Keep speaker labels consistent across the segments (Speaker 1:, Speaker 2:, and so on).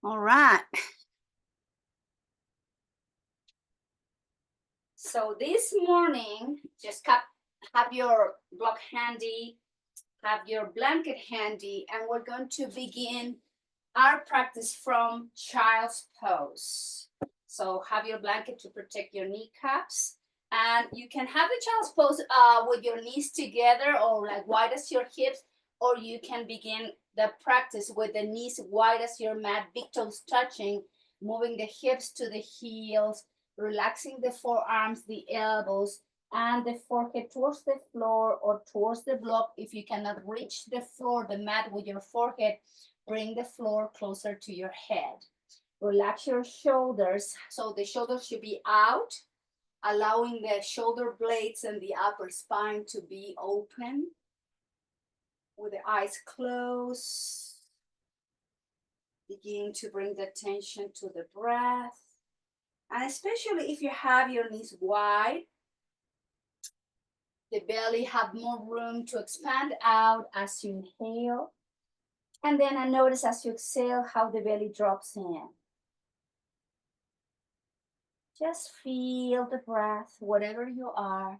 Speaker 1: All right. So this morning, just have your block handy, have your blanket handy, and we're going to begin our practice from child's pose. So have your blanket to protect your kneecaps. And you can have the child's pose with your knees together or like wide as your hips, or you can begin the practice with the knees wide as your mat, big toes touching, moving the hips to the heels, relaxing the forearms, the elbows, and the forehead towards the floor or towards the block. If you cannot reach the floor, the mat with your forehead, bring the floor closer to your head. Relax your shoulders. So the shoulders should be out, allowing the shoulder blades and the upper spine to be open with the eyes closed. Begin to bring the attention to the breath. And especially if you have your knees wide, the belly have more room to expand out as you inhale. And then I notice as you exhale how the belly drops in. Just feel the breath, wherever you are.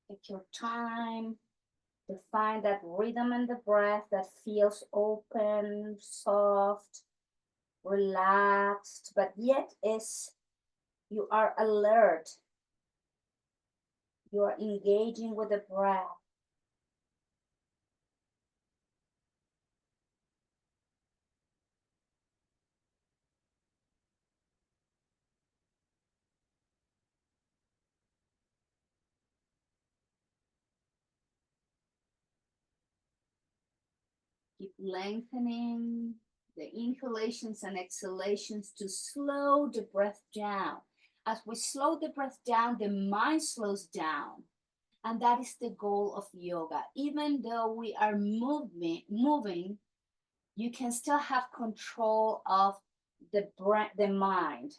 Speaker 1: Take your time to find that rhythm in the breath that feels open, soft, relaxed, but yet you are alert. You are engaging with the breath. Keep lengthening the inhalations and exhalations to slow the breath down. As we slow the breath down, the mind slows down. And that is the goal of yoga. Even though we are moving, you can still have control of the mind.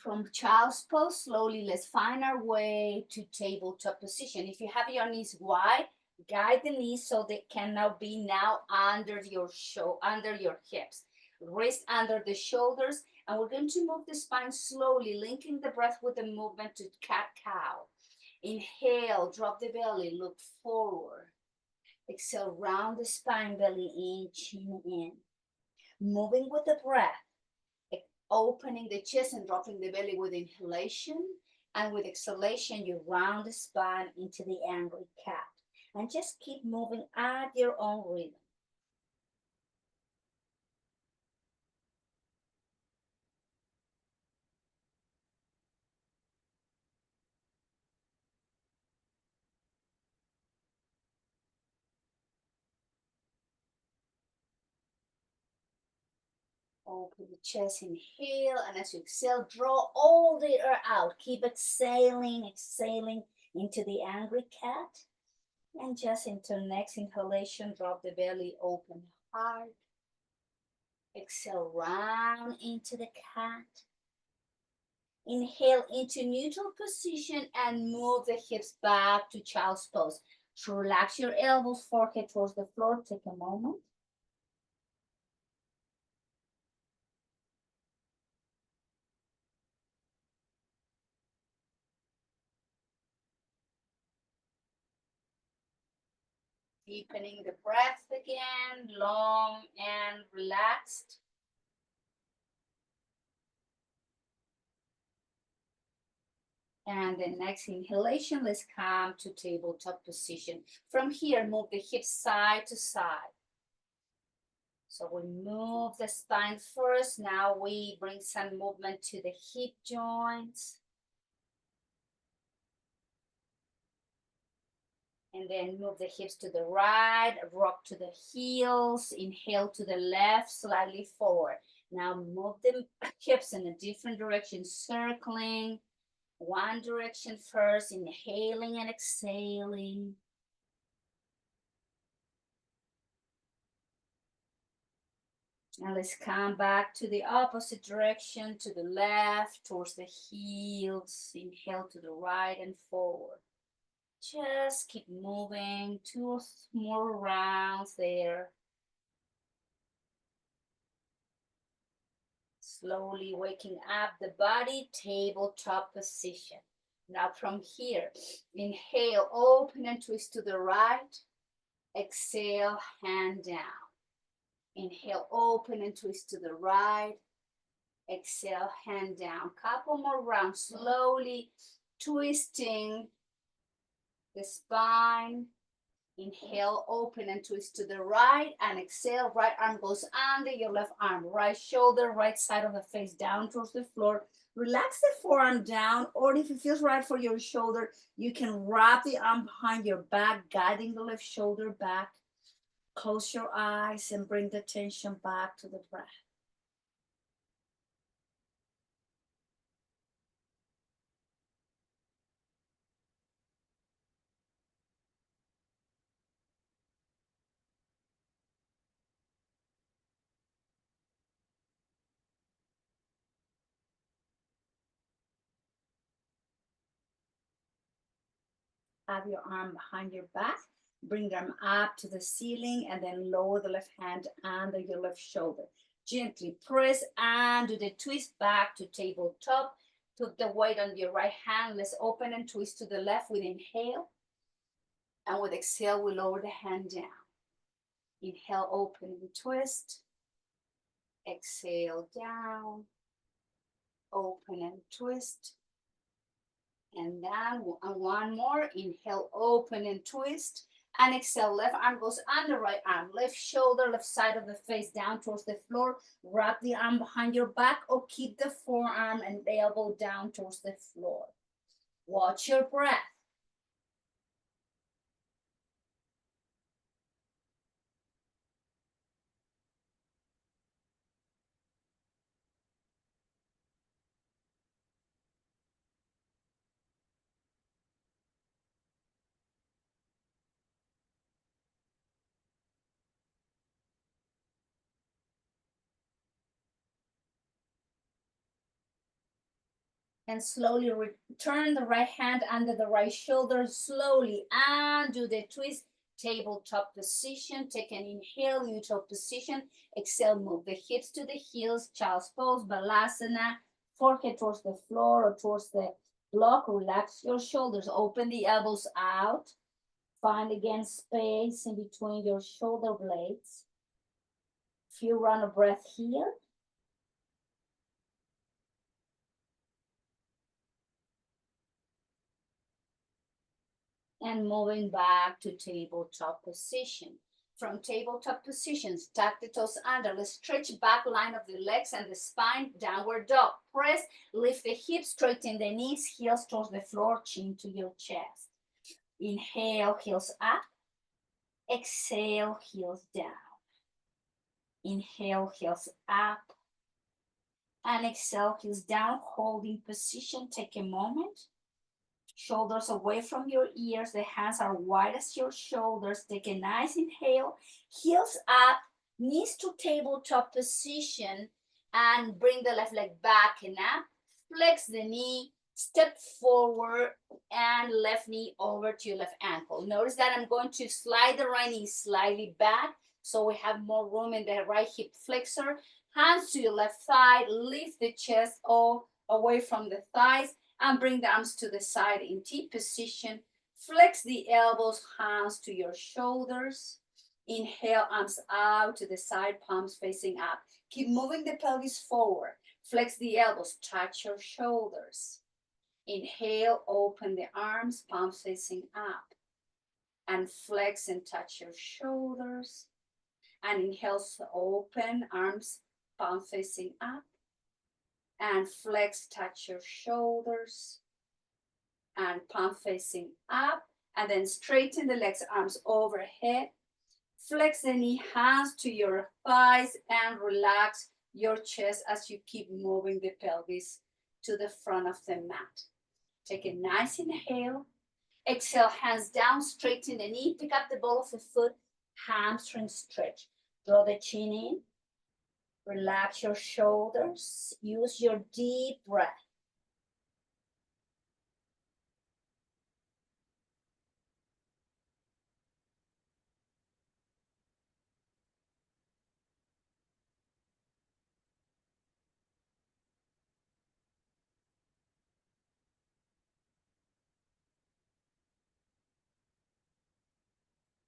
Speaker 1: From child's pose, slowly let's find our way to tabletop position. If you have your knees wide, guide the knees so they can now be under your hips. Wrist under the shoulders, and we're going to move the spine slowly, linking the breath with the movement to cat-cow. Inhale, drop the belly, look forward. Exhale, round the spine, belly in, chin in. Moving with the breath, opening the chest and dropping the belly with inhalation. And with exhalation, you round the spine into the angry cat. And just keep moving at your own rhythm. Open the chest, inhale, and as you exhale, draw all the air out. Keep exhaling into the angry cat. And just into next inhalation, drop the belly, open heart. Exhale, round into the cat. Inhale into neutral position and move the hips back to child's pose. So relax your elbows, forehead towards the floor. Take a moment. Deepening the breath again, long and relaxed. And the next inhalation, let's come to tabletop position. From here, move the hips side to side. So we move the spine first. Now we bring some movement to the hip joints. And then move the hips to the right, rock to the heels, inhale to the left, slightly forward. Now move the hips in a different direction, circling one direction first, inhaling and exhaling. Now let's come back to the opposite direction, to the left, towards the heels. Inhale to the right and forward. Just keep moving, 2 more rounds there. Slowly waking up the body, tabletop position. Now from here, inhale, open and twist to the right. Exhale, hand down. Inhale, open and twist to the right. Exhale, hand down. Couple more rounds, slowly twisting the spine. Inhale, open and twist to the right, and exhale, right arm goes under your left arm, right shoulder, right side of the face down towards the floor. Relax the forearm down, or if it feels right for your shoulder, you can wrap the arm behind your back, guiding the left shoulder back. Close your eyes and bring the tension back to the breath. Have your arm behind your back. Bring them up to the ceiling and then lower the left hand under your left shoulder. Gently press and do the twist back to tabletop. Put the weight on your right hand. Let's open and twist to the left with inhale. And with exhale, we lower the hand down. Inhale, open and twist. Exhale, down. Open and twist. And then one more. Inhale, open and twist. And exhale, left arm goes under right arm. Left shoulder, left side of the face down towards the floor. Wrap the arm behind your back or keep the forearm and the elbow down towards the floor. Watch your breath. And slowly return the right hand under the right shoulder, slowly, and do the twist, tabletop position. Take an inhale, neutral position. Exhale, move the hips to the heels, child's pose, balasana, forehead towards the floor or towards the block. Relax your shoulders, open the elbows out. Find again space in between your shoulder blades. Few round of breath here. And moving back to tabletop position. From tabletop positions, tuck the toes under. Let's stretch back line of the legs and the spine, downward dog. Press, lift the hips, straighten the knees, heels towards the floor, chin to your chest. Inhale, heels up. Exhale, heels down. Inhale, heels up. And exhale, heels down, holding position. Take a moment. Shoulders away from your ears. The hands are wide as your shoulders. Take a nice inhale. Heels up, knees to tabletop position, and bring the left leg back and up. Flex the knee, step forward, and left knee over to your left ankle. Notice that I'm going to slide the right knee slightly back so we have more room in the right hip flexor. Hands to your left thigh. Lift the chest all away from the thighs. And bring the arms to the side in T position. Flex the elbows, hands to your shoulders. Inhale, arms out to the side, palms facing up. Keep moving the pelvis forward. Flex the elbows, touch your shoulders. Inhale, open the arms, palms facing up. And flex and touch your shoulders. And inhale, open, arms, palms facing up. And flex, touch your shoulders. And palm facing up. And then straighten the legs, arms overhead. Flex the knee, hands to your thighs, and relax your chest as you keep moving the pelvis to the front of the mat. Take a nice inhale. Exhale, hands down, straighten the knee, pick up the ball of the foot, hamstring stretch. Draw the chin in, relax your shoulders, use your deep breath.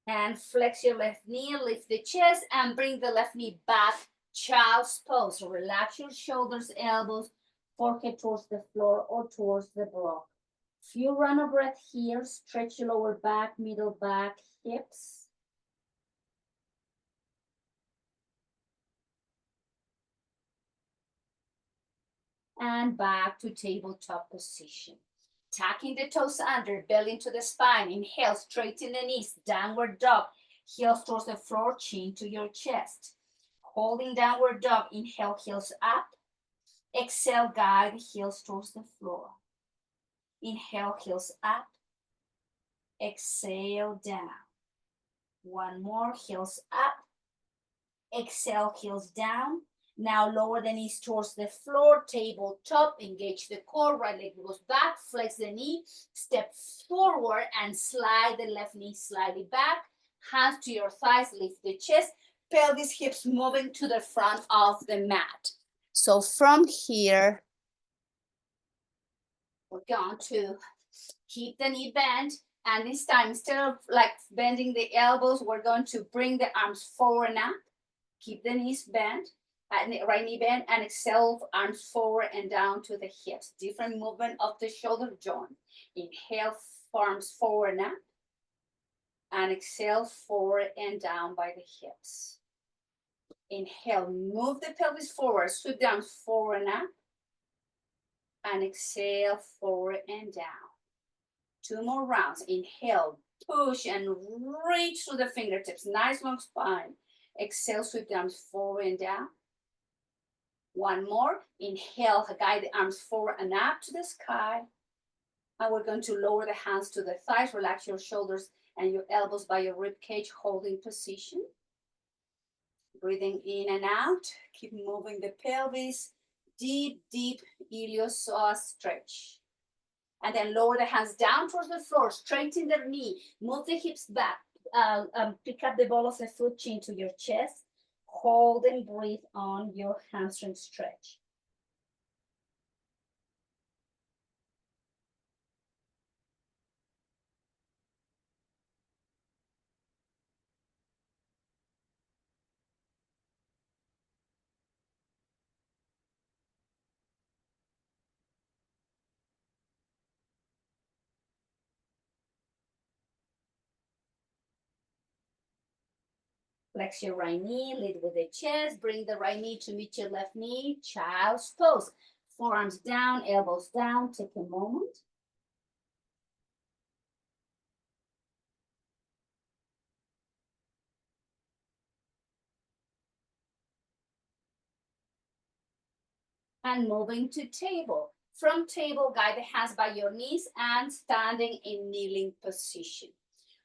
Speaker 1: And flex your left knee, lift the chest, and bring the left knee back, child's pose. So relax your shoulders, elbows, forehead towards the floor or towards the block. Few run of breath here, stretch your lower back, middle back, hips. And back to tabletop position. Tucking the toes under, belly into the spine. Inhale, straighten the knees, downward dog. Heels towards the floor, chin to your chest. Holding downward dog, inhale, heels up. Exhale, guide the heels towards the floor. Inhale, heels up. Exhale, down. One more, heels up. Exhale, heels down. Now lower the knees towards the floor, tabletop, engage the core, right leg goes back, flex the knee, step forward and slide the left knee slightly back, hands to your thighs, lift the chest, pelvis, hips moving to the front of the mat. So from here, we're going to keep the knee bent, and this time, instead of like bending the elbows, we're going to bring the arms forward and up, keep the knees bent, right knee bend, and exhale, arms forward and down to the hips. Different movement of the shoulder joint. Inhale, arms forward and up, and exhale, forward and down by the hips. Inhale, move the pelvis forward, sweep the arms forward and up, and exhale, forward and down. 2 more rounds. Inhale, push and reach through the fingertips. Nice long spine. Exhale, sweep the arms forward and down. 1 more. Inhale, guide the arms forward and up to the sky. And we're going to lower the hands to the thighs. Relax your shoulders and your elbows by your rib cage, holding position. Breathing in and out. Keep moving the pelvis. Deep, deep iliopsoas stretch. And then lower the hands down towards the floor, straighten the knee, move the hips back, pick up the ball of the foot, chin to your chest, hold and breathe on your hamstring stretch. Flex your right knee, lead with the chest, bring the right knee to meet your left knee, child's pose. Forearms down, elbows down, take a moment. And moving to table. From table, guide the hands by your knees and standing in kneeling position.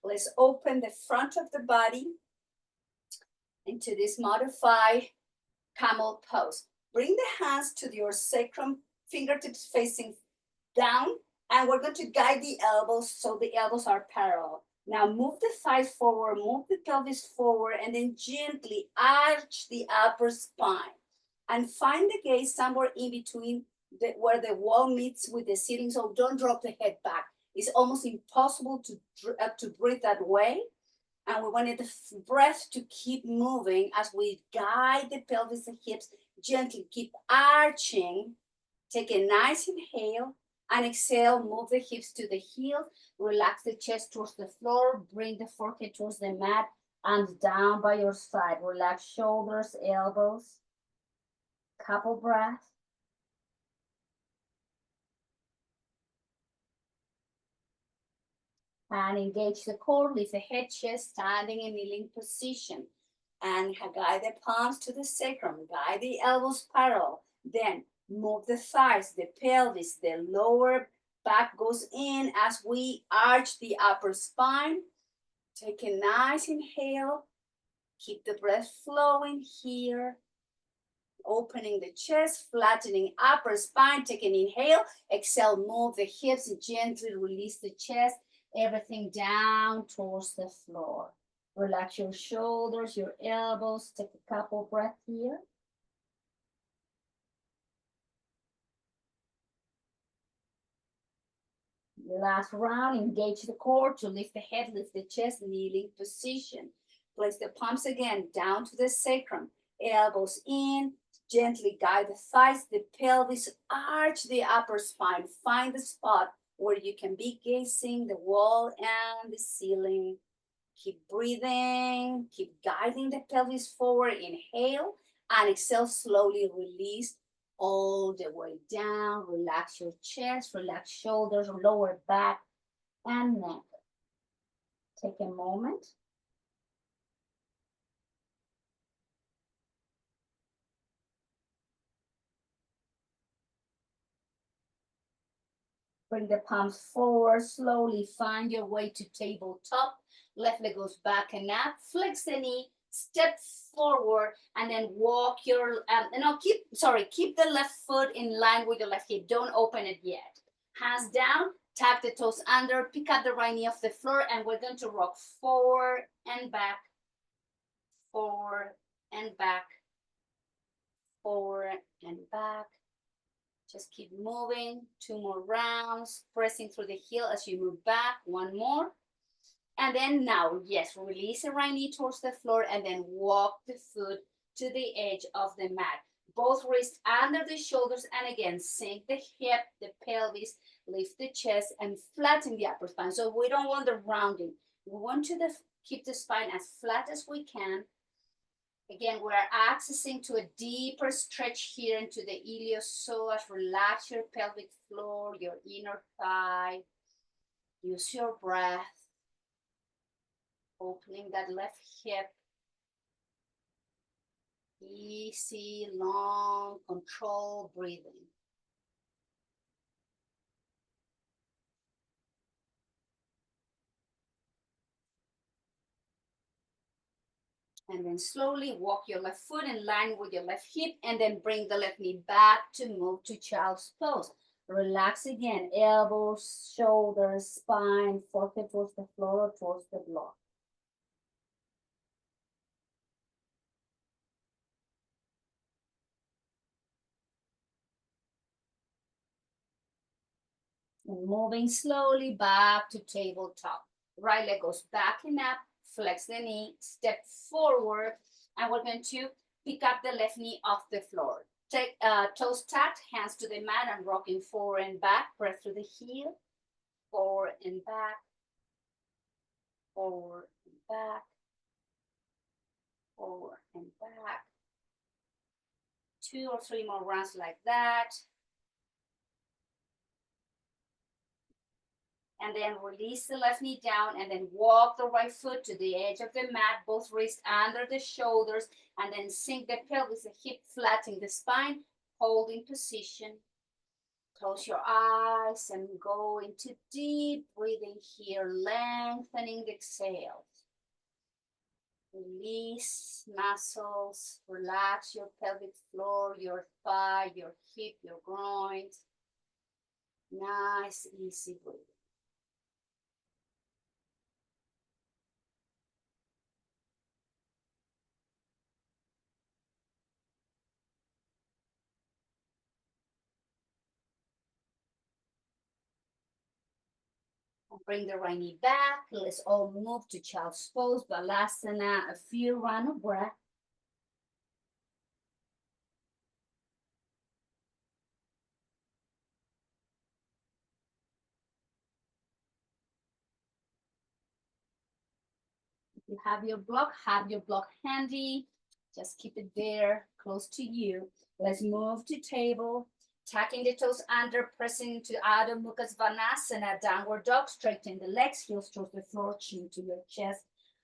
Speaker 1: Let's open the front of the body into this modified camel pose. Bring the hands to your sacrum, fingertips facing down, and we're going to guide the elbows so the elbows are parallel. Now move the thighs forward, move the pelvis forward, and then gently arch the upper spine. And find the gaze somewhere in between where the wall meets with the ceiling, so don't drop the head back. It's almost impossible to breathe that way. And we wanted the breath to keep moving as we guide the pelvis and hips gently. Keep arching. Take a nice inhale and exhale. Move the hips to the heels. Relax the chest towards the floor. Bring the forehead towards the mat and down by your side. Relax shoulders, elbows. Couple breaths. And engage the core, lift the head, chest, standing in kneeling position. And guide the palms to the sacrum, guide the elbows parallel. Then move the thighs, the pelvis, the lower back goes in as we arch the upper spine. Take a nice inhale. Keep the breath flowing here. Opening the chest, flattening upper spine. Take an inhale. Exhale, move the hips, gently release the chest. Everything down towards the floor. Relax your shoulders, your elbows. Take a couple breaths here. Last round, engage the core to lift the head, lift the chest, kneeling position. Place the palms again down to the sacrum, elbows in, gently guide the thighs, the pelvis, arch the upper spine. Find the spot where you can be gazing the wall and the ceiling. Keep breathing, keep guiding the pelvis forward. Inhale and exhale, slowly release all the way down. Relax your chest, relax shoulders, lower back, and neck. Take a moment. Bring the palms forward, slowly find your way to tabletop. Left leg goes back and up. Flex the knee, step forward, and then walk your, keep the left foot in line with your left hip. Don't open it yet. Hands down, tap the toes under, pick up the right knee off the floor, and we're going to rock forward and back, forward and back, forward and back. Just keep moving. 2 more rounds, pressing through the heel as you move back. 1 more. And then now, yes, release the right knee towards the floor and then walk the foot to the edge of the mat. Both wrists under the shoulders, and again, sink the hip, the pelvis, lift the chest, and flatten the upper spine. So we don't want the rounding. We want to keep the spine as flat as we can. Again, we're accessing to a deeper stretch here into the iliopsoas. Relax your pelvic floor, your inner thigh. Use your breath. Opening that left hip. Easy, long, controlled breathing. And then slowly walk your left foot in line with your left hip, and then bring the left knee back to move to child's pose. Relax again, elbows, shoulders, spine, forehead towards the floor or towards the block. And moving slowly back to tabletop. Right leg goes back and up, flex the knee, step forward, and we're going to pick up the left knee off the floor. Take toes tapped, hands to the mat, and rocking forward and back. Press through the heel, forward and back, forward and back, forward and back. 2 or 3 more rounds like that. And then release the left knee down and then walk the right foot to the edge of the mat, both wrists under the shoulders, and then sink the pelvis, the hip flattening the spine, holding position. Close your eyes and go into deep breathing here, lengthening the exhale. Release muscles, relax your pelvic floor, your thigh, your hip, your groins. Nice, easy breathing. Bring the right knee back. Let's all move to child's pose, Balasana, a few round of breath. If you have your block handy. Just keep it there, close to you. Let's move to table. Tucking the toes under, pressing into Adho Mukha Svanasana, downward dog. Straighten the legs, heels towards the floor, chin to your chest,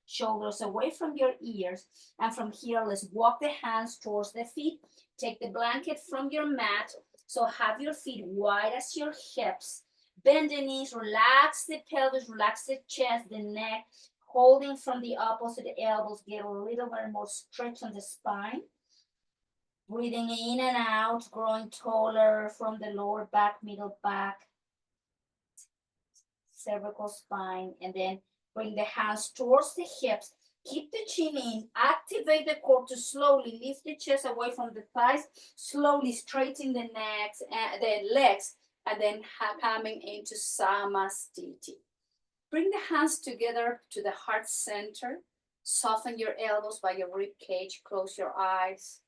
Speaker 1: shoulders away from your ears. And from here, let's walk the hands towards the feet. Take the blanket from your mat. So have your feet wide as your hips. Bend the knees, relax the pelvis, relax the chest, the neck, holding from the opposite elbows. Get a little bit more stretch on the spine. Breathing in and out, growing taller from the lower back, middle back, cervical spine, and then bring the hands towards the hips. Keep the chin in, activate the core to slowly lift the chest away from the thighs, slowly straighten the necks and the legs, and then coming into Samasthiti. Bring the hands together to the heart center. Soften your elbows by your rib cage. Close your eyes.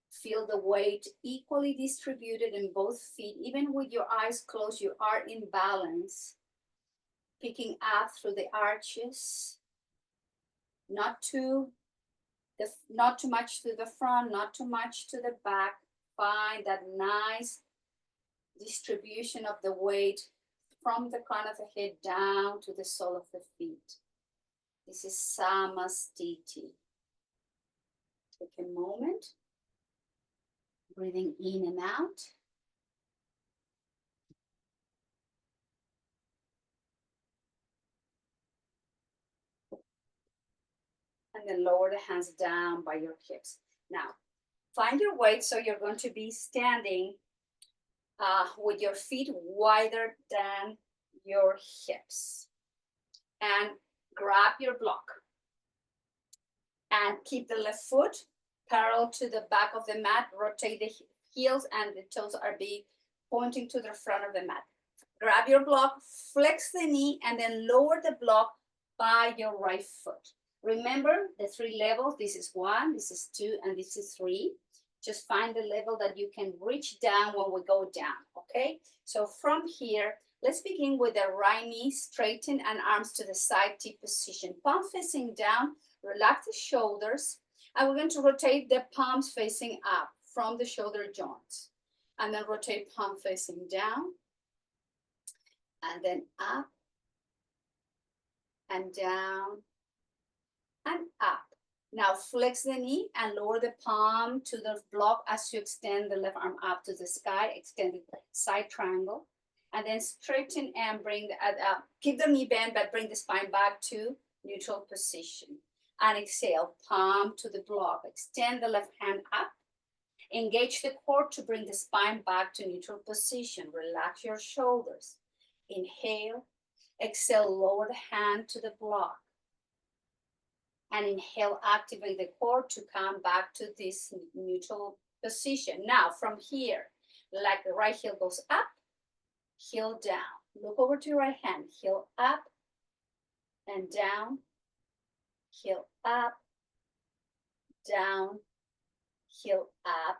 Speaker 1: Feel the weight equally distributed in both feet. Even with your eyes closed, you are in balance. Picking up through the arches. Not too much to the front, not too much to the back. Find that nice distribution of the weight from the crown of the head down to the sole of the feet. This is Samasthiti. Take a moment. Breathing in and out. And then lower the hands down by your hips. Now, find your weight, so you're going to be standing with your feet wider than your hips. And grab your block. And keep the left foot parallel to the back of the mat. Rotate the heels and the toes are being pointing to the front of the mat. Grab your block, flex the knee, and then lower the block by your right foot. Remember the 3 levels. This is 1, this is 2, and this is 3. Just find the level that you can reach down when we go down, okay? So from here, let's begin with the right knee, straighten and arms to the side, T position. Palm facing down, relax the shoulders, and we're going to rotate the palms facing up from the shoulder joints. And then rotate palm facing down, and then up, and down, and up. Now flex the knee and lower the palm to the block as you extend the left arm up to the sky, extend the side triangle, and then straighten and bring the, keep the knee bent, but bring the spine back to neutral position. And exhale, palm to the block, extend the left hand up, engage the core to bring the spine back to neutral position. Relax your shoulders. Inhale, exhale, lower the hand to the block. And inhale, activate the core to come back to this neutral position. Now, from here, like the right heel goes up, heel down. Look over to your right hand, heel up and down, heel up, down, heel up,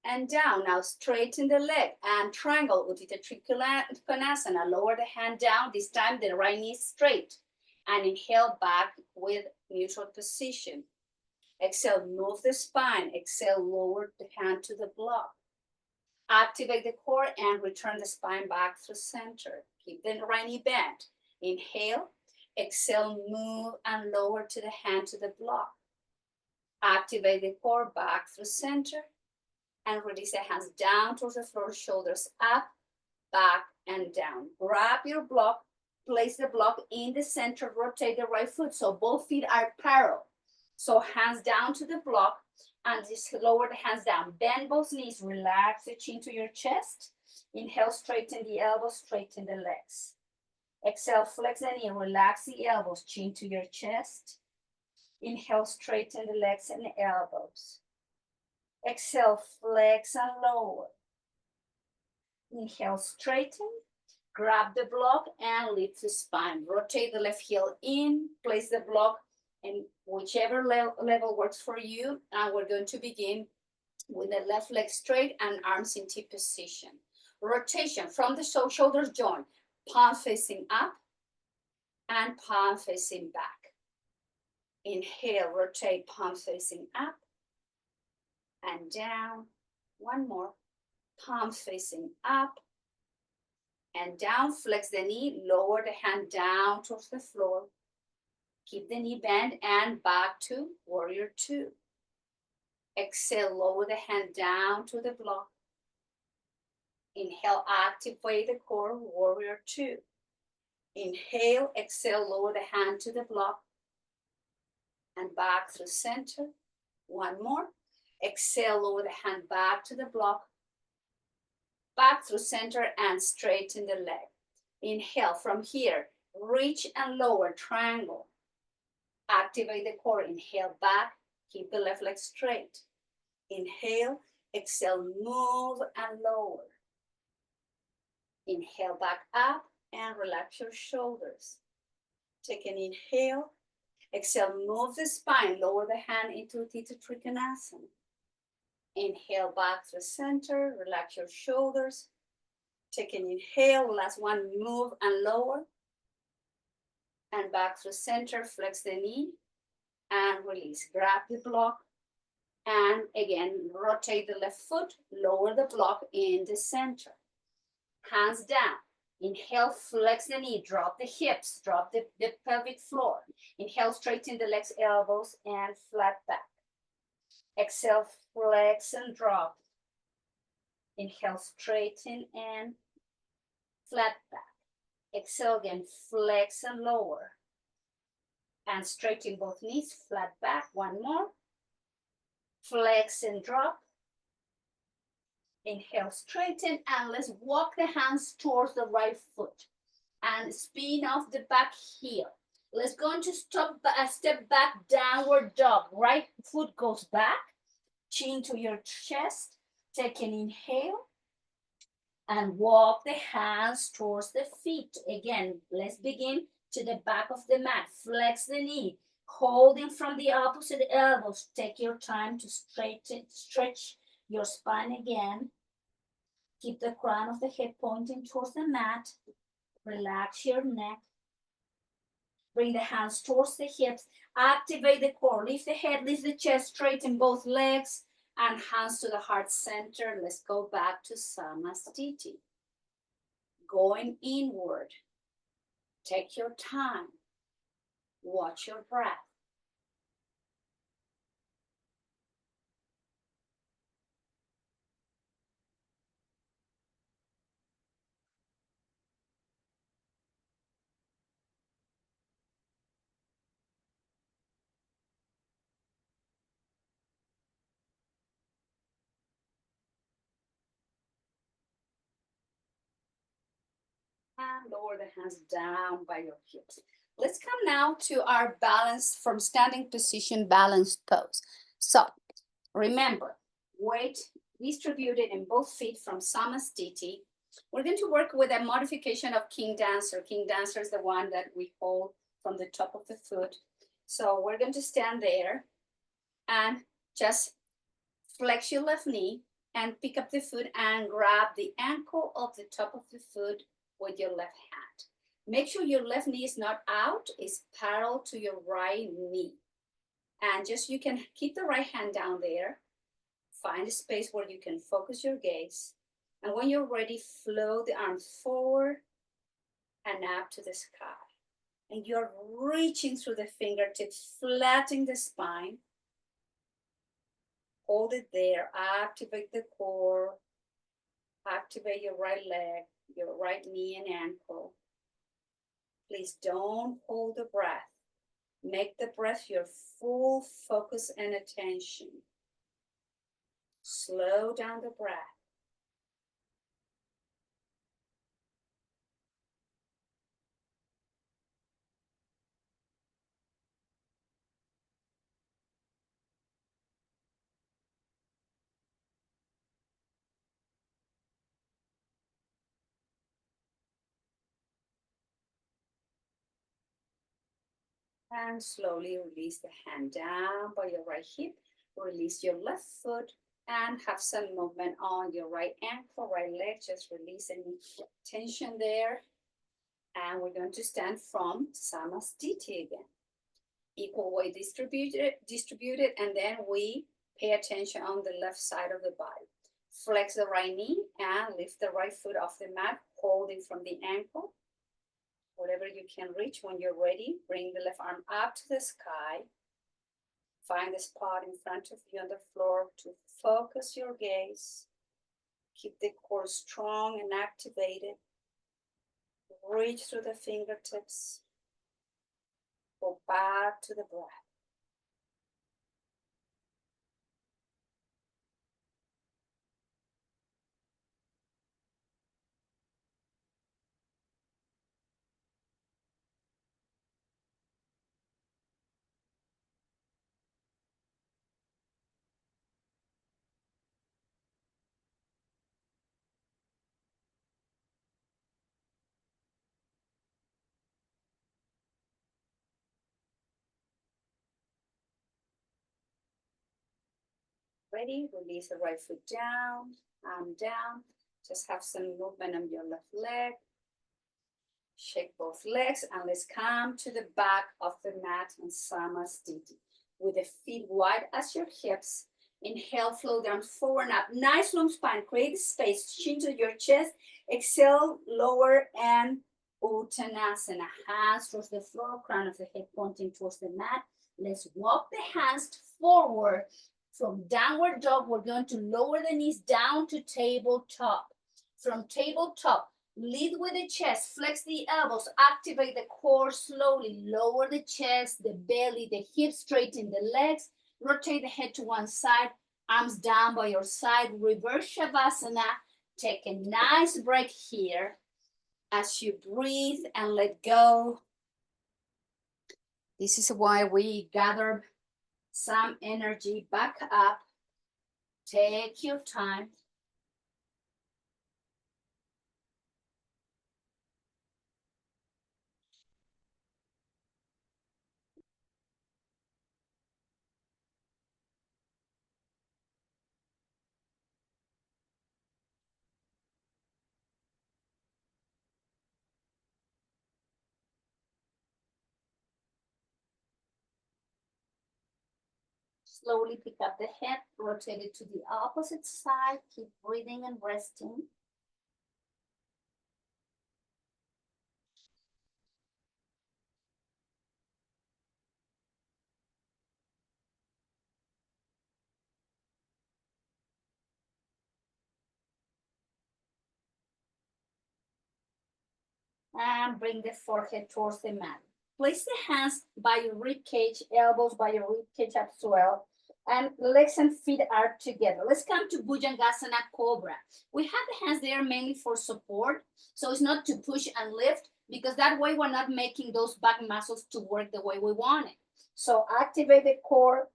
Speaker 1: and down. Now straighten the leg and triangle, Utthita Trikonasana. Lower the hand down, this time the right knee straight. And inhale back with neutral position. Exhale, move the spine. Exhale, lower the hand to the block. Activate the core and return the spine back through center. Keep the right knee bent. Inhale, exhale, move and lower to the hand to the block. Activate the core back through center and release the hands down towards the floor, shoulders up, back, and down. Grab your block. Place the block in the center, rotate the right foot so both feet are parallel. So hands down to the block and just lower the hands down. Bend both knees, relax the chin to your chest. Inhale, straighten the elbows, straighten the legs. Exhale, flex the knee, relax the elbows, chin to your chest. Inhale, straighten the legs and the elbows. Exhale, flex and lower. Inhale, straighten. Grab the block and lift the spine. Rotate the left heel in, place the block in whichever level works for you. And we're going to begin with the left leg straight and arms in T position. Rotation from the shoulders joint, palm facing up and palm facing back. Inhale, rotate, palm facing up and down. One more. palm facing up and down. Flex the knee, lower the hand down towards the floor. Keep the knee bent and back to warrior two. Exhale, lower the hand down to the block. Inhale, activate the core, warrior two. Inhale, exhale, lower the hand to the block and back through center. One more. Exhale, lower the hand back to the block, back through center and straighten the leg. Inhale from here, reach and lower, triangle. Activate the core, inhale back, keep the left leg straight. Inhale, exhale, move and lower. Inhale back up and relax your shoulders. Take an inhale, exhale, move the spine, lower the hand into Theta Trikonasana. Inhale back to the center, relax your shoulders. Take an inhale, last one, move and lower. And back to the center, flex the knee and release. Grab the block and again, rotate the left foot, lower the block in the center. Hands down. Inhale, flex the knee, drop the hips, drop the pelvic floor. Inhale, straighten the legs, elbows, and flat back. Exhale, flex and drop. Inhale, straighten and flat back. Exhale again, flex and lower. And straighten both knees, flat back. One more. Flex and drop. Inhale, straighten, and let's walk the hands towards the right foot and spin off the back heel. Let's go into step back, downward dog. Right foot goes back, chin to your chest. Take an inhale and walk the hands towards the feet. Again, let's begin to the back of the mat. Flex the knee, holding from the opposite elbows. Take your time to stretch your spine again. Keep the crown of the head pointing towards the mat. Relax your neck. Bring the hands towards the hips. Activate the core. Lift the head, lift the chest, straighten both legs and hands to the heart center. Let's go back to Samastiti. Going inward. Take your time. Watch your breath. And lower the hands down by your hips. Let's come now to our balance from standing position, balanced pose. So remember, weight distributed in both feet from Samastiti. We're going to work with a modification of King Dancer. King Dancer is the one that we hold from the top of the foot. So we're going to stand there and just flex your left knee and pick up the foot and grab the ankle of the top of the foot with your left hand. Make sure your left knee is not out, it's parallel to your right knee. And just you can keep the right hand down there. Find a space where you can focus your gaze. And when you're ready, flow the arms forward and up to the sky. And you're reaching through the fingertips, flattening the spine. Hold it there, activate the core, activate your right leg, your right knee and ankle. Please don't hold the breath. Make the breath your full focus and attention. Slow down the breath. And slowly release the hand down by your right hip. Release your left foot and have some movement on your right ankle, right leg. Just release any tension there. And we're going to stand from Samastiti again. Equal weight distributed, and then we pay attention on the left side of the body. Flex the right knee and lift the right foot off the mat, holding from the ankle. Whatever you can reach. When you're ready, bring the left arm up to the sky. Find the spot in front of you on the floor to focus your gaze. Keep the core strong and activated. Reach through the fingertips. Go back to the breath. Ready? Release the right foot down, arm down. Just have some movement on your left leg. Shake both legs and let's come to the back of the mat in Samasthiti. With the feet wide as your hips. Inhale, flow down, forward and up. Nice long spine, create space, chin to your chest. Exhale, lower and Uttanasana. Hands towards the floor, crown of the head pointing towards the mat. Let's walk the hands forward. From downward dog, we're going to lower the knees down to tabletop. From tabletop, lead with the chest, flex the elbows, activate the core slowly, lower the chest, the belly, the hips, straighten the legs, rotate the head to one side, arms down by your side, reverse Shavasana. Take a nice break here as you breathe and let go. This is why we gather some energy back up. Take your time. Slowly pick up the head, rotate it to the opposite side. Keep breathing and resting. And bring the forehead towards the mat. Place the hands by your rib cage, elbows by your rib cage as well. And legs and feet are together. Let's come to Bhujangasana Cobra. We have the hands there mainly for support. So it's not to push and lift because that way we're not making those back muscles to work the way we want it. So activate the core,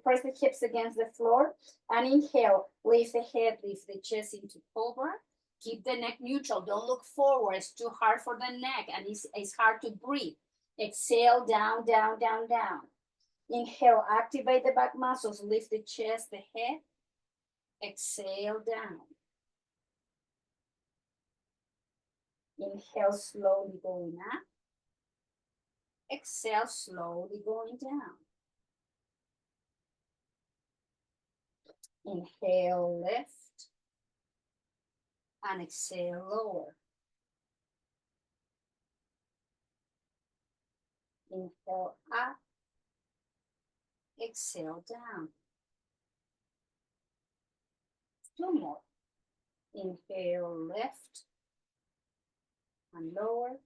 Speaker 1: press the hips against the floor and inhale, lift the head, lift the chest into Cobra. Keep the neck neutral. Don't look forward. It's too hard for the neck and it's hard to breathe. Exhale, down, down, down, down. Inhale, activate the back muscles. Lift the chest, the head. Exhale, down. Inhale, slowly going up. Exhale, slowly going down. Inhale, lift. And exhale, lower. Inhale, up. Exhale, down. Two more. Inhale, lift. And lower.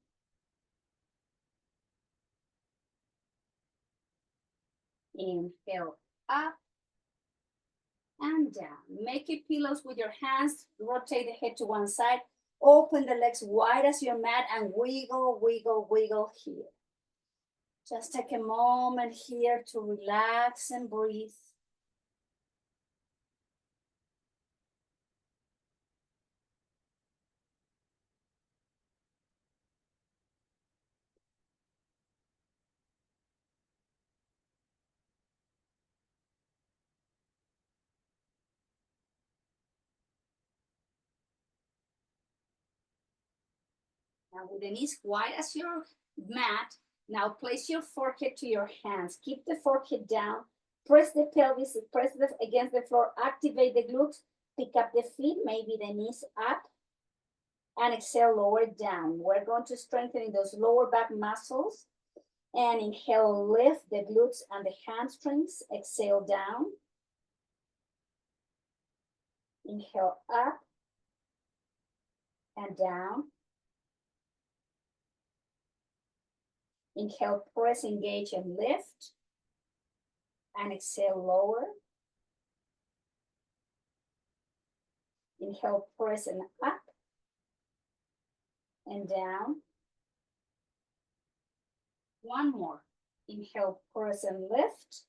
Speaker 1: Inhale, up. And down. Make your pillows with your hands. Rotate the head to one side. Open the legs wide as your mat and wiggle, wiggle, wiggle here. Just take a moment here to relax and breathe. Now with the knees wide as your mat, now place your forehead to your hands. Keep the forehead down. Press the pelvis, press against the floor. Activate the glutes. pick up the feet, maybe the knees up, and exhale, lower down. We're going to strengthen those lower back muscles. And inhale, lift the glutes and the hamstrings. Exhale, down. Inhale, up and down. Inhale, press, engage, and lift. And exhale, lower. Inhale, press, and up and down. One more. Inhale, press, and lift.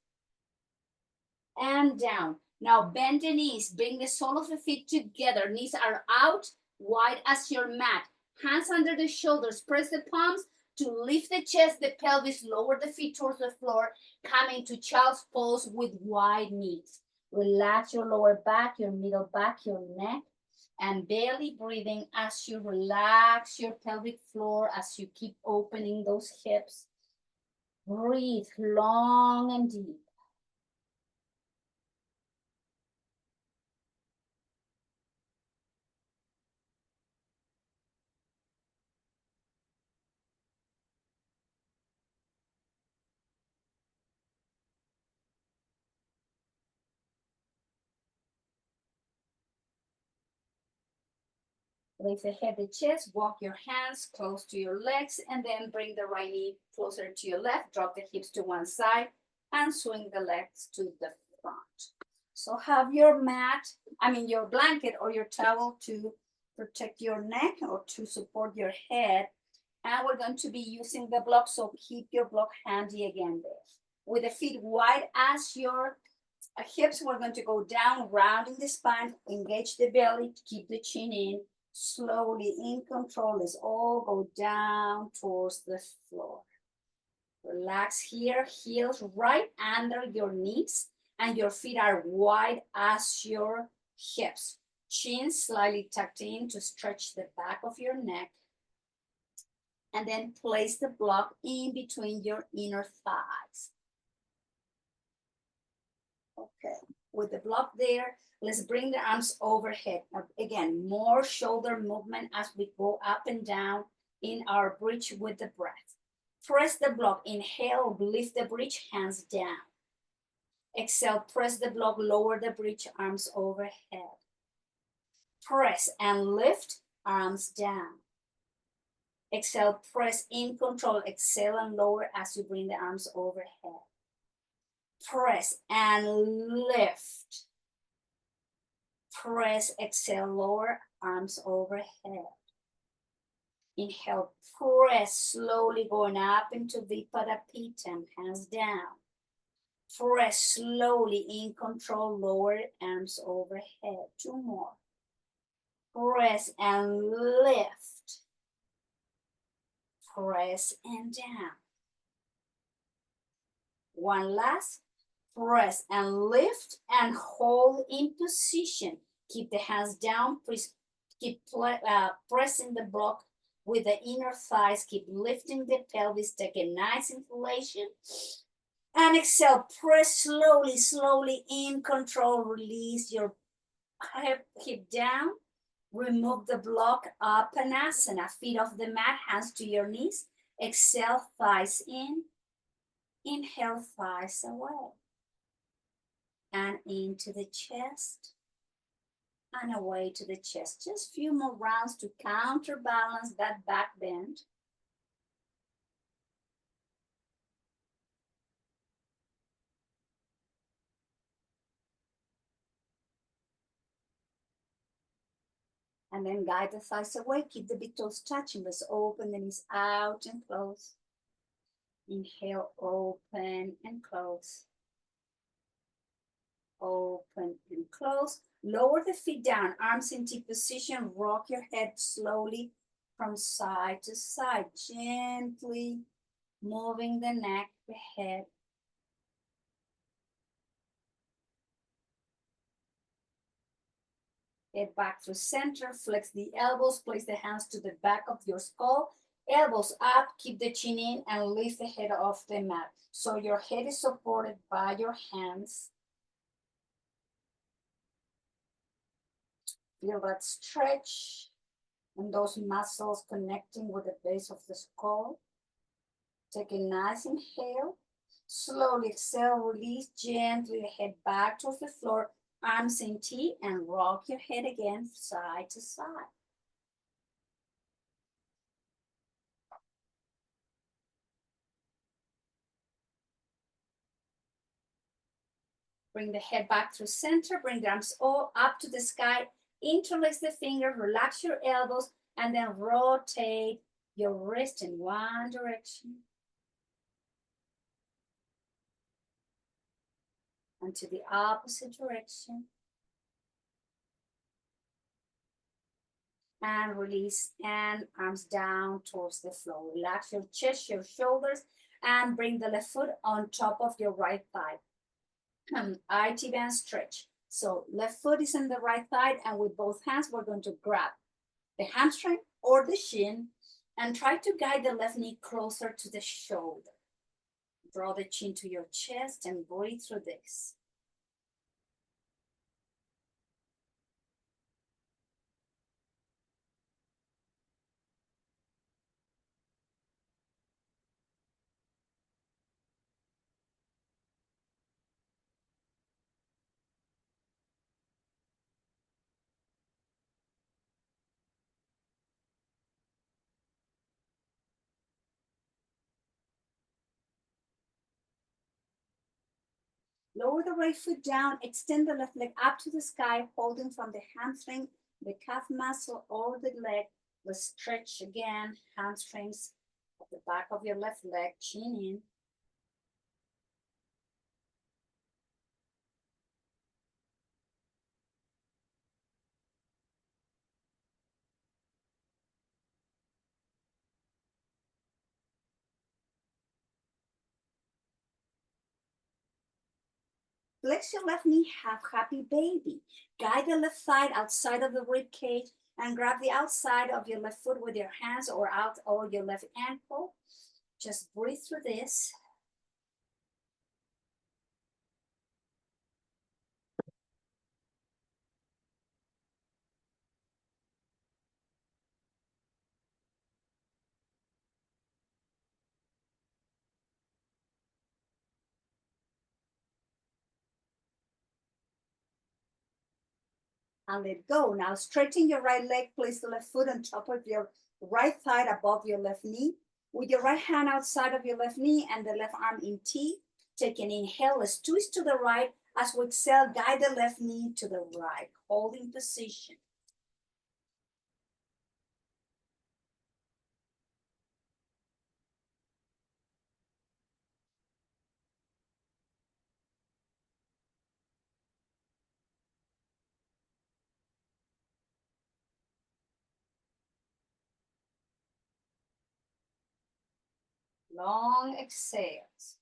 Speaker 1: And down. Now bend the knees. Bring the sole of the feet together. Knees are out, wide as your mat. Hands under the shoulders. Press the palms to lift the chest, the pelvis, lower the feet towards the floor. Come into child's pose with wide knees. Relax your lower back, your middle back, your neck, and belly breathing as you relax your pelvic floor, as you keep opening those hips. Breathe long and deep. Lift the head, the chest, walk your hands close to your legs, and then bring the right knee closer to your left. Drop the hips to one side and swing the legs to the front. So have your your blanket or your towel to protect your neck or to support your head. And we're going to be using the block, so keep your block handy again there. With the feet wide as your hips, we're going to go down, rounding the spine, engage the belly, keep the chin in. Slowly, in control, let's all go down towards the floor. Relax here, heels right under your knees, and your feet are wide as your hips. Chin slightly tucked in to stretch the back of your neck. And then place the block in between your inner thighs. Okay, with the block there, let's bring the arms overhead. Again, more shoulder movement as we go up and down in our bridge with the breath. Press the block, inhale, lift the bridge, hands down. Exhale, press the block, lower the bridge, arms overhead. Press and lift, arms down. Exhale, press in control, exhale and lower as you bring the arms overhead. Press and lift. Press, exhale, lower, arms overhead. Inhale, press, slowly going up into Vipadapita, hands down. Press slowly, in control, lower, arms overhead. Two more. Press and lift. Press and down. One last. Press and lift and hold in position. Keep the hands down. Keep pressing the block with the inner thighs. Keep lifting the pelvis. Take a nice inhalation. And exhale. Press slowly, slowly in control. Release your hip down. Remove the block. Apanasana. Feet off the mat. Hands to your knees. Exhale. Thighs in. Inhale. Thighs away. And into the chest, and away to the chest. Just a few more rounds to counterbalance that back bend. And then guide the thighs away, keep the big toes touching. Let's open the knees out and close. Inhale, open and close. Open and close. Lower the feet down, arms in T position. Rock your head slowly from side to side, gently moving the neck, the head. Head back to center, flex the elbows, place the hands to the back of your skull. Elbows up, keep the chin in and lift the head off the mat. So your head is supported by your hands. Feel that stretch and those muscles connecting with the base of the skull. Take a nice inhale. Slowly exhale, release gently the head back towards the floor, arms in T, and rock your head again side to side. Bring the head back through center, bring the arms all up to the sky, interlace the fingers, relax your elbows, and then rotate your wrist in one direction and to the opposite direction. And release, and arms down towards the floor. Relax your chest, your shoulders, and bring the left foot on top of your right thigh. IT band stretch. So left foot is in the right thigh, and with both hands, we're going to grab the hamstring or the shin and try to guide the left knee closer to the shoulder. Draw the chin to your chest and breathe through this. Lower the right foot down, extend the left leg up to the sky, holding from the hamstring, the calf muscle, or the leg. Let's stretch again, hamstrings at the back of your left leg, chin in. Flex your left knee, have happy baby. Guide the left side outside of the rib cage and grab the outside of your left foot with your hands or out or your left ankle. Just breathe through this. And let go. Now straighten your right leg, place the left foot on top of your right thigh above your left knee. With your right hand outside of your left knee and the left arm in T, take an inhale, let's twist to the right. As we exhale, guide the left knee to the right, holding position. Long exhales.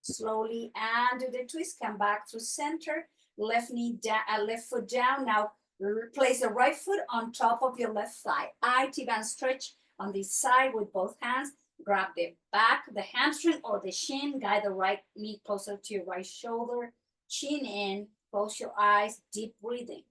Speaker 1: Slowly and do the twist, come back to center, left knee down, left foot down. Now place the right foot on top of your left thigh. IT band stretch on this side with both hands. Grab the back, the hamstring or the shin, guide the right knee closer to your right shoulder, chin in, close your eyes, deep breathing.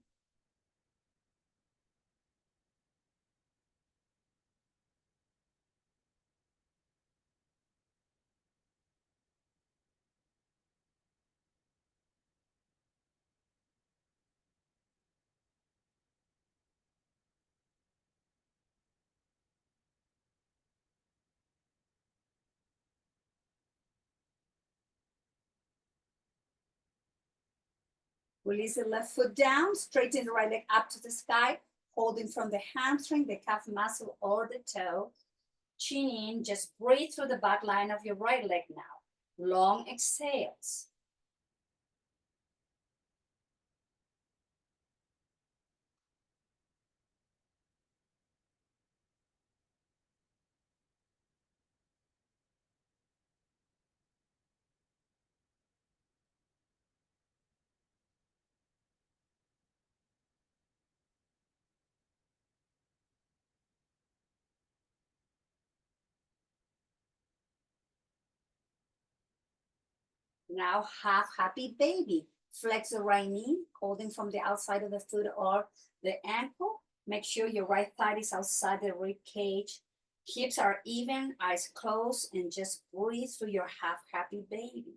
Speaker 1: Release the left foot down, straighten the right leg up to the sky, holding from the hamstring, the calf muscle, or the toe. Chin in, just breathe through the back line of your right leg now. Long exhales. Now have happy baby. Flex the right knee, holding from the outside of the foot or the ankle. Make sure your right thigh is outside the rib cage. Hips are even, eyes closed, and just breathe through your half happy baby.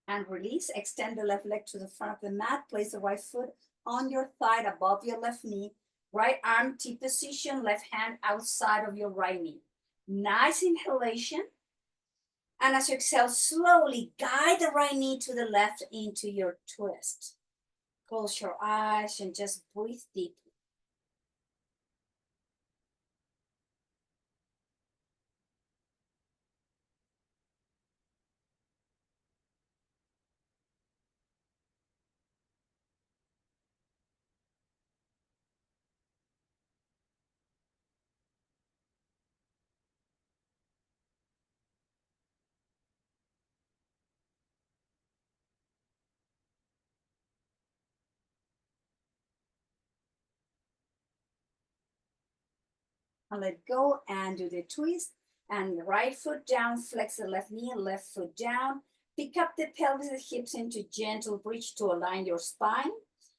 Speaker 1: And release. Extend the left leg to the front of the mat. Place the right foot on your thigh above your left knee. Right arm T position, left hand outside of your right knee. Nice inhalation. And as you exhale, slowly guide the right knee to the left into your twist. Close your eyes and just breathe deeply. And let go and do the twist. And the right foot down, flex the left knee, left foot down. Pick up the pelvis, the hips into gentle bridge to align your spine.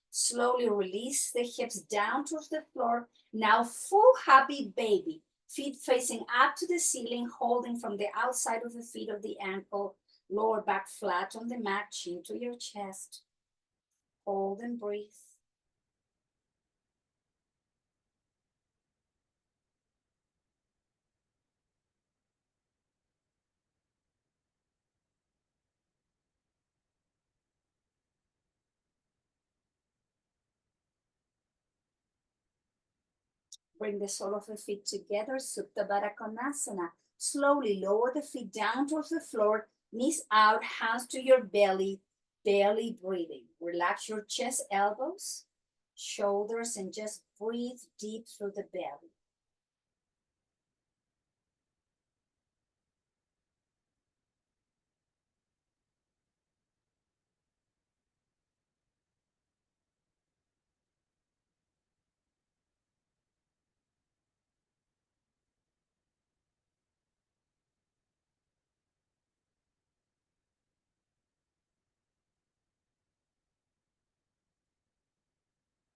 Speaker 1: Slowly release the hips down towards the floor. Now full happy baby. Feet facing up to the ceiling, holding from the outside of the feet of the ankle. Lower back flat on the mat, chin to your chest. Hold and breathe. Bring the sole of the feet together, Supta Baddha Konasana. Slowly lower the feet down towards the floor, knees out, hands to your belly, belly breathing. Relax your chest, elbows, shoulders, and just breathe deep through the belly.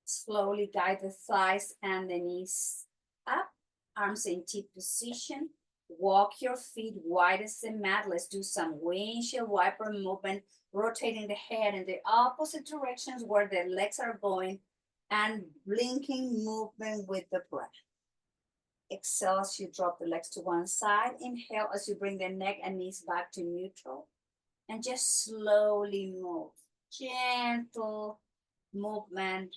Speaker 1: Slowly guide the thighs and the knees up, arms in T position. Walk your feet wide as the mat. Let's do some windshield wiper movement, rotating the head in the opposite directions where the legs are going, and blinking movement with the breath. Exhale as you drop the legs to one side. Inhale as you bring the neck and knees back to neutral. And just slowly move. Gentle movement.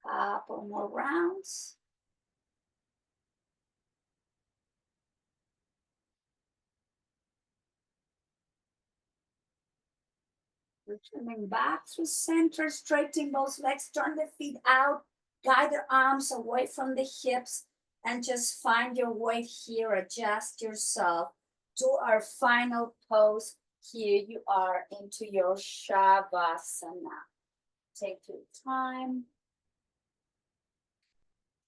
Speaker 1: Couple more rounds. Returning back through center, straightening both legs, turn the feet out, guide the arms away from the hips, and just find your weight here. Adjust yourself to our final pose. Here you are into your Shavasana. Take your time,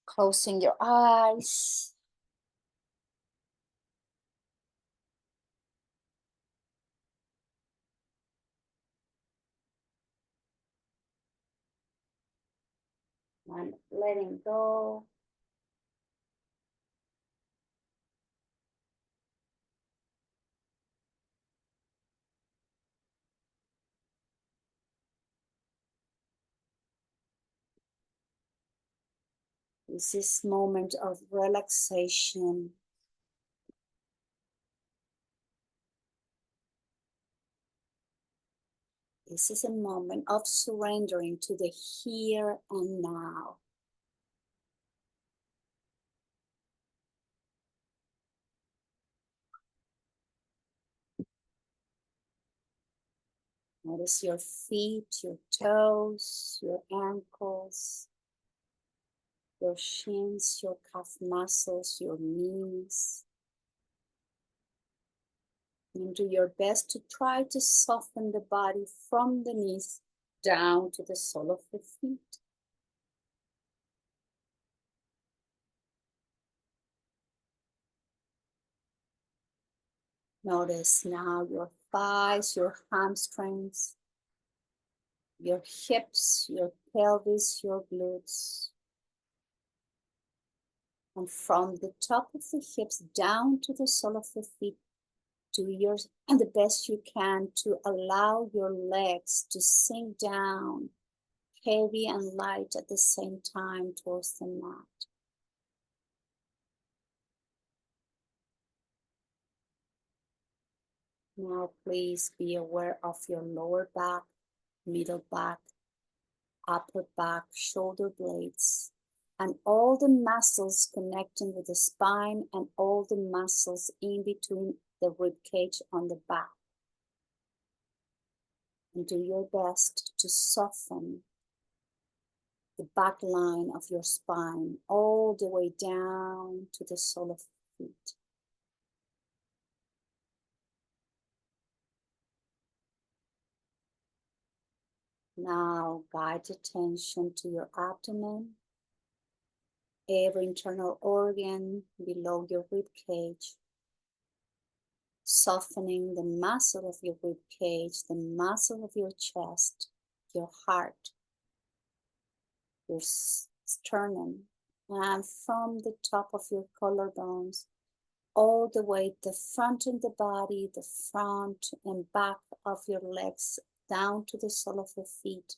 Speaker 1: closing your eyes. And letting go. This is moment of relaxation. This is a moment of surrendering to the here and now. Notice your feet, your toes, your ankles, your shins, your calf muscles, your knees. And do your best to try to soften the body from the knees down to the sole of the feet. Notice now your thighs, your hamstrings, your hips, your pelvis, your glutes. And from the top of the hips down to the sole of the feet, do your and the best you can to allow your legs to sink down, heavy and light at the same time towards the mat. Now please be aware of your lower back, middle back, upper back, shoulder blades, and all the muscles connecting with the spine and all the muscles in between the rib cage on the back. And do your best to soften the back line of your spine all the way down to the sole of the feet. Now guide attention to your abdomen, every internal organ below your rib cage, softening the muscle of your rib cage, the muscle of your chest, your heart, your sternum, and from the top of your collarbones all the way the front of the body, the front and back of your legs down to the sole of the feet.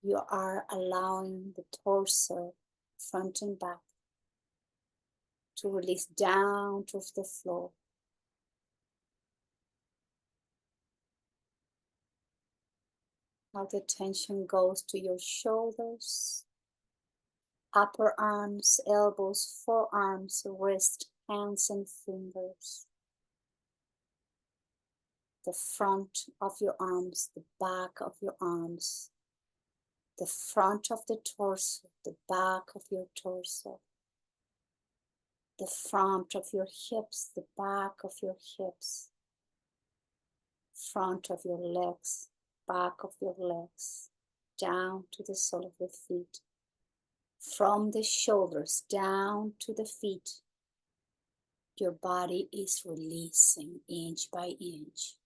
Speaker 1: You are allowing the torso, front and back, to release down to the floor. How the tension goes to your shoulders, upper arms, elbows, forearms, wrists, hands and fingers. The front of your arms, the back of your arms, the front of the torso, the back of your torso, the front of your hips, the back of your hips, front of your legs, back of your legs, down to the sole of your feet, from the shoulders down to the feet. Your body is releasing inch by inch.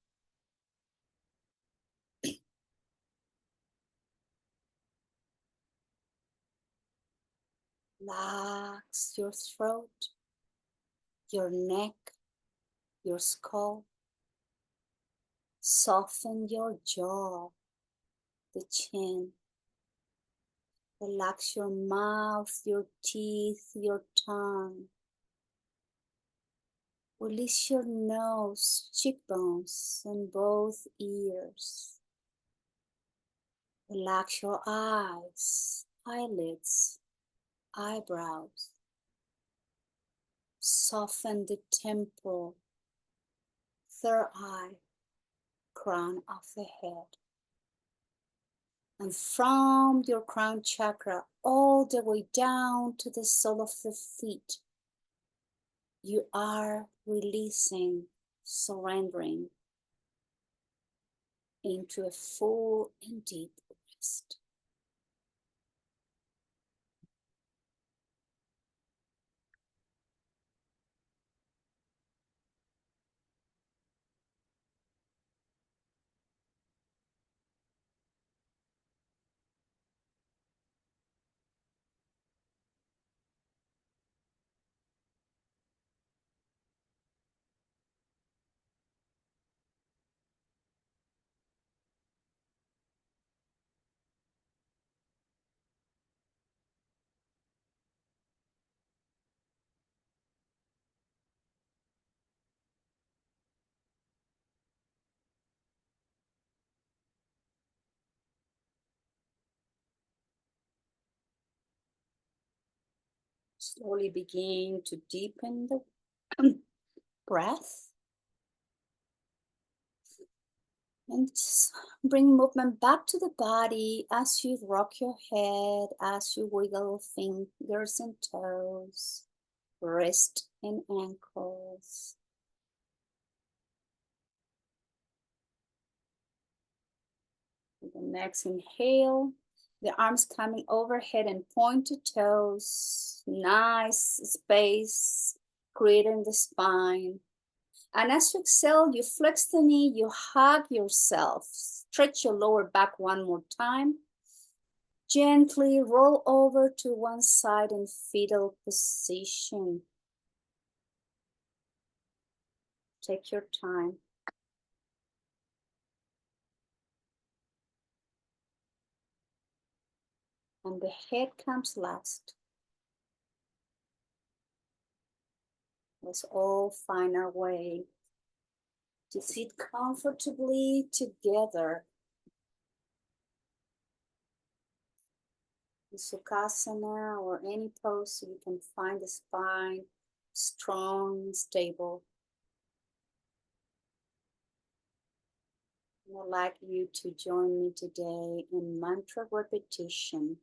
Speaker 1: Relax your throat, your neck, your skull. Soften your jaw, the chin. Relax your mouth, your teeth, your tongue. Release your nose, cheekbones, and both ears. Relax your eyes, eyelids, eyebrows. Soften the temple, third eye, crown of the head. And from your crown chakra all the way down to the sole of the feet, you are releasing, surrendering into a full and deep rest. Slowly begin to deepen the breath and just bring movement back to the body as you rock your head, as you wiggle fingers and toes, wrist and ankles. With the next inhale, the arms coming overhead and pointed toes, nice space creating the spine. And as you exhale, you flex the knee, you hug yourself, stretch your lower back one more time. Gently roll over to one side in fetal position. Take your time. And the head comes last. Let's all find our way to sit comfortably together. In Sukhasana or any pose so you can find the spine strong and stable. I'd like you to join me today in mantra repetition.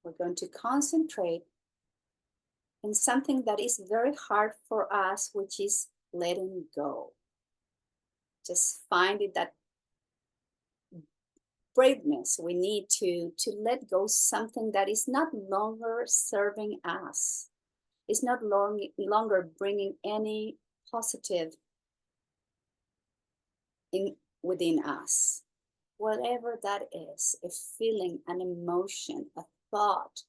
Speaker 1: We're going to concentrate on something that is very hard for us, which is letting go. Just finding that braveness we need to let go something that is not longer serving us. It's not longer bringing any positive within us. Whatever that is, a feeling, an emotion, a thought,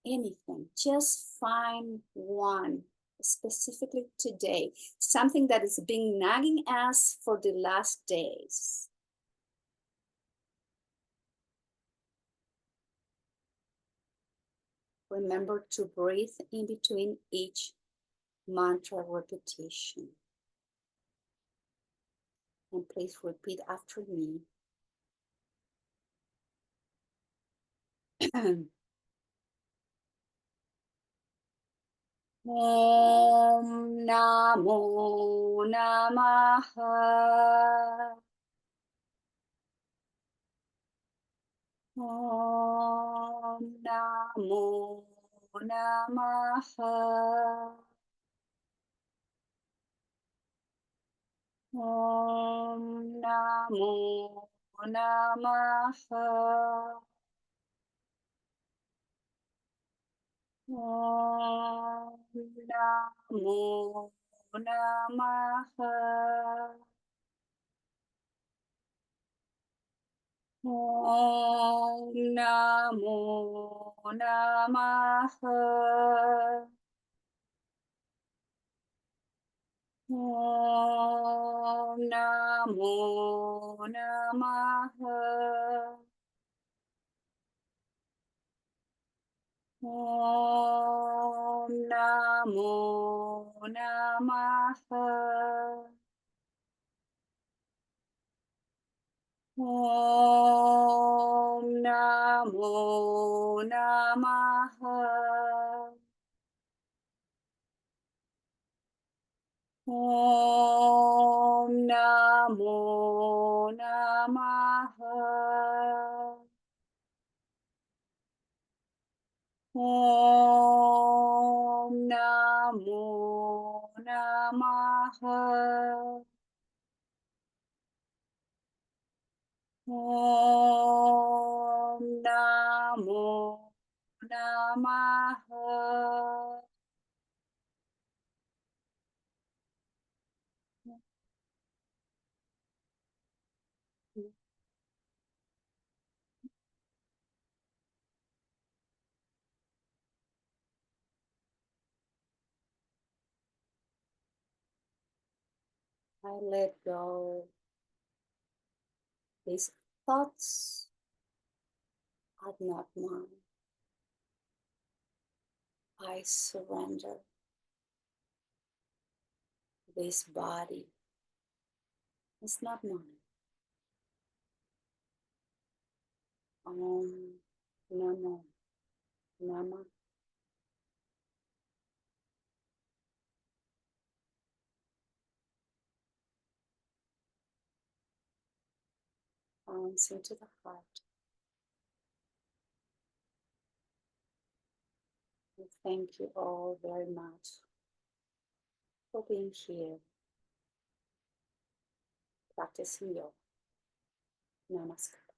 Speaker 1: anything, just find one specifically today, something that is been nagging us for the last days. Remember to breathe in between each mantra repetition. And please repeat after me. Om Namo Namaha. Om Namo Namaha. Om Namo Namaha. Om Namo Namaha. Om Namo Namaha. Om Namo Namaha. Om Namo Namaha. Om Namo Namaha. Om Namo Namaha. Om Namo Namaha. Om Namo Namaha. I let go. These thoughts are not mine. I surrender. This body is not mine. Namo. Nama. Arms into the heart. And thank you all very much for being here, practicing yoga. Namaskar.